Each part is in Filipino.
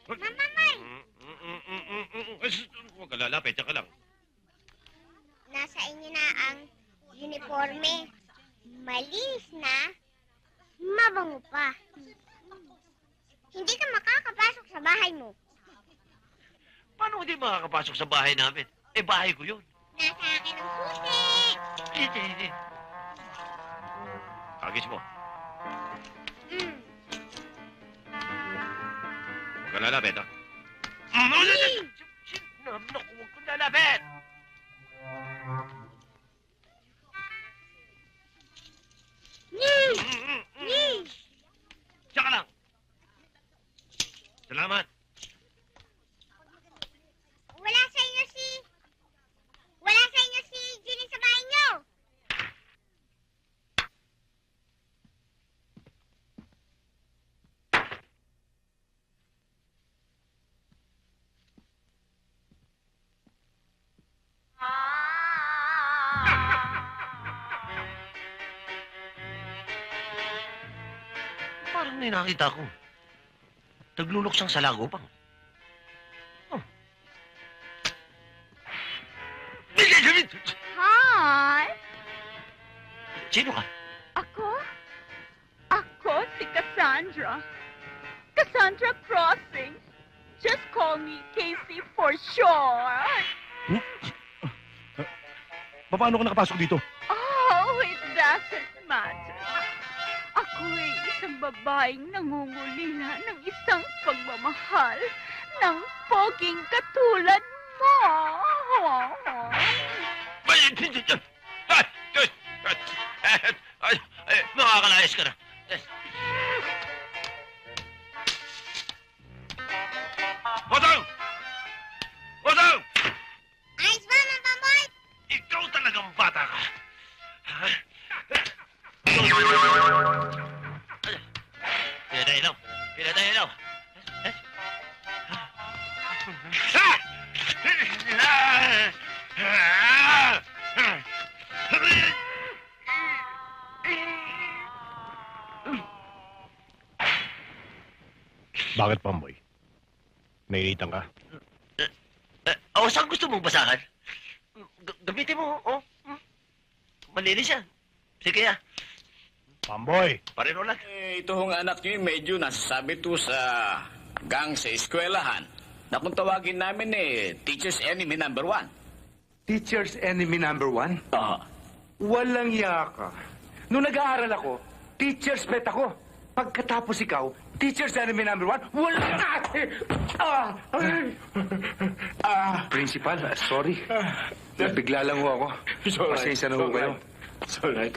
Mamamay! Huwag ka lalapit, ka lang. Nasa inyo na ang uniforme. Malinis na, mabango pa. Hindi ka makakapasok sa bahay mo. Paano hindi makakapasok sa bahay namin? Eh, bahay ko yun. Nasa akin ang susi. Hindi. Agis mo. Mm. Huwag ka lalapit, ha? Naku, huwag kang lalapit! Diyan ka lang. Salamat. Wala sa inyo si Ginny sa bahay niyo. Parang may nakita ko. Nagluluksang sa lagopang. Oh. Hi! Sino ka? Ako? Ako si Cassandra. Cassandra Crossing. Just call me Casey for short. Paano ka nakapasok dito? Oh, it doesn't matter. Ako'y isang babaeng nangungulila ng isang pagmamahal ng poging katulad mo. Makakalayas ka na. Otong! Otong! Ayos ba, Mamamay? Ikaw talagang bata ka. Ha? Pinatay ilaw. Bakit, Pamboy? Nainitan ka? Saan gusto mong basahan? Gamitin mo, oh. Malinis yan. Sige, Pamboy! Pareho lang. Ito hong anak niyo medyo nasasabi to sa gang sa eskwelahan na kung tawagin namin teacher's enemy number 1. Teacher's enemy number 1? Ah, Walang iya ka. Nung nag-aaral ako, teacher's pet ako. Pagkatapos ikaw, teacher's enemy number 1, walang Principal, sorry. Nabigla lang ho ako. Pasensya na ho kayo. It's alright.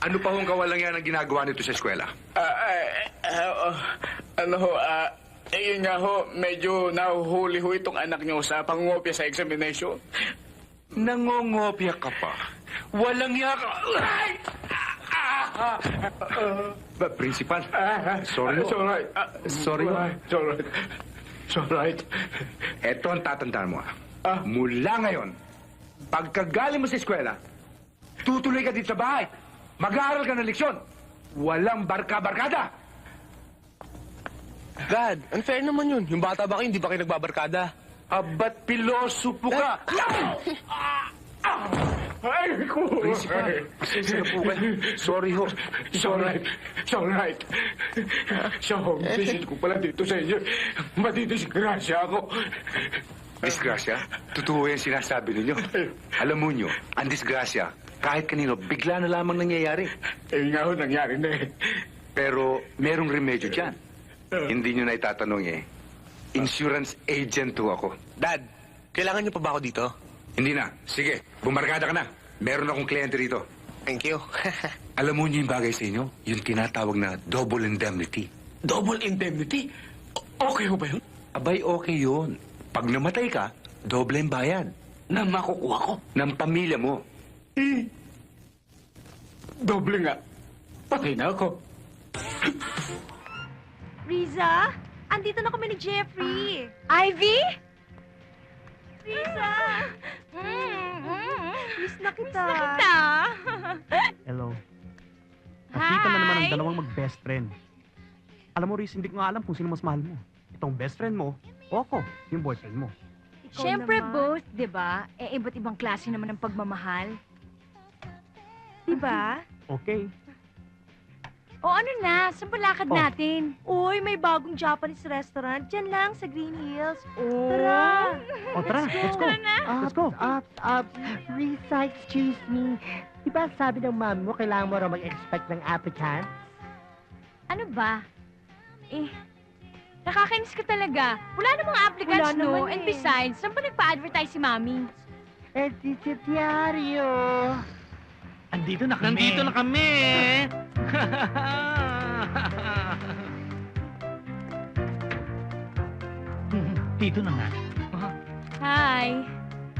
Ano pa hong kawalang yan ang ginagawa nito sa eskwela? Yun nga ho, medyo nahuhuli ho itong anak niyo sa pangungopia sa examination. Nangongopya ka pa. Walang iya ka. Principal, sorry It's ho. alright. Sorry ho. It's alright. It's alright. Eto ang tatandaan mo. Mula ngayon, pagkagaling mo sa eskwela, tutuloy ka dito sa bahay. Mag-aaral ka ng leksyon. Walang barka-barkada. Dad, unfair naman yun. Yung bata ba kayo, hindi ba kayo nagbabarkada? Abat pilosopo ka. Ay, ko! Principal, pasensya na po kayo. Sorry ho. It's alright. It's alright. Sa home visit ko pala dito sa inyo, madidisgrasya ako. Disgrasya? Totoo yan sinasabi ninyo. Alam mo nyo, ang disgrasya, kahit kanino, bigla na lamang nangyayari. Nga ho, nangyari na Pero merong remedyo dyan. Hindi nyo na itatanong Insurance agent ho ako. Dad, kailangan niyo pa ba ako dito? Hindi na. Sige, bumarkada ka na. Meron akong kliyente rito. Thank you. Alam mo nyo yung bagay sa inyo? Yung tinatawag na double indemnity. Double indemnity? Okay ho ba yun? Abay, okay yun. Pag namatay ka, doble ang bayad. Na makukuha ko? Ng pamilya mo. Doble nga. Patay na ako. Riza, andito na kami ni Jeffrey. Ivy? Riza! Miss na kita. Hello. Nakita na naman ang dalawang mag-best friend. Alam mo, Riz, hindi ko nga alam kung sino mas mahal mo. Itong best friend mo, o ako, yung boyfriend mo. Ikaw Siyempre naman. both, di ba? Iba't ibang klase naman ng pagmamahal. Di ba? Okay. O ano na, saan ba lakad Oh. natin? Uy, may bagong Japanese restaurant. Diyan lang sa Green Hills. Oh. Tara! O tara, let's go. Let's go. Risa, excuse me. Di ba sabi ng mami mo, kailangan mo raw mag-expect ng applicant? Ano ba? Nakakainis ka talaga. Wala namang applicants, Wala no? naman And eh. besides, saan ba nagpa-advertise si Mami? Eh, si Diario. Nandito na kami. Dito na nga. Hi.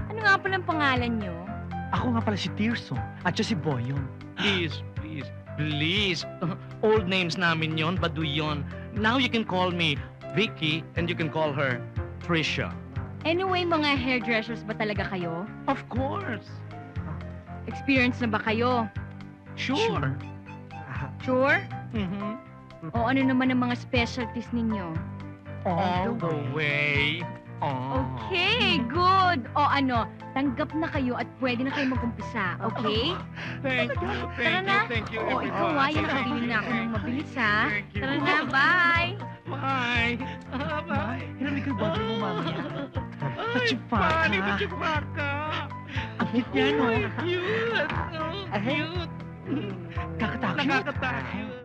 Ano nga palang pangalan nyo? Ako nga pala si Tirso at siya si Boyon. Please. Old names namin yon, Baduy yon. Now you can call me Vicky and you can call her Trisha. Anyway, mga hairdressers ba talaga kayo? Of course. Experience na ba kayo? Sure. Sure? Mhm. O ano naman ang mga specialties ninyo? All the way. Oh. Okay, good. O ano, tanggap na kayo at pwede na kayo mag-umpisa, okay? Thank you. Tara na. Thank you. O ikaw ay nakabili na ako ng mabilis ha. Thank you. Tara na, bye! Bye. Bye. Hinamig ko yung bottle mo, mami. Funny, Chewbacca. Ang cute niya, no? Cute. Cute. Kakatakot. Nakakatakot.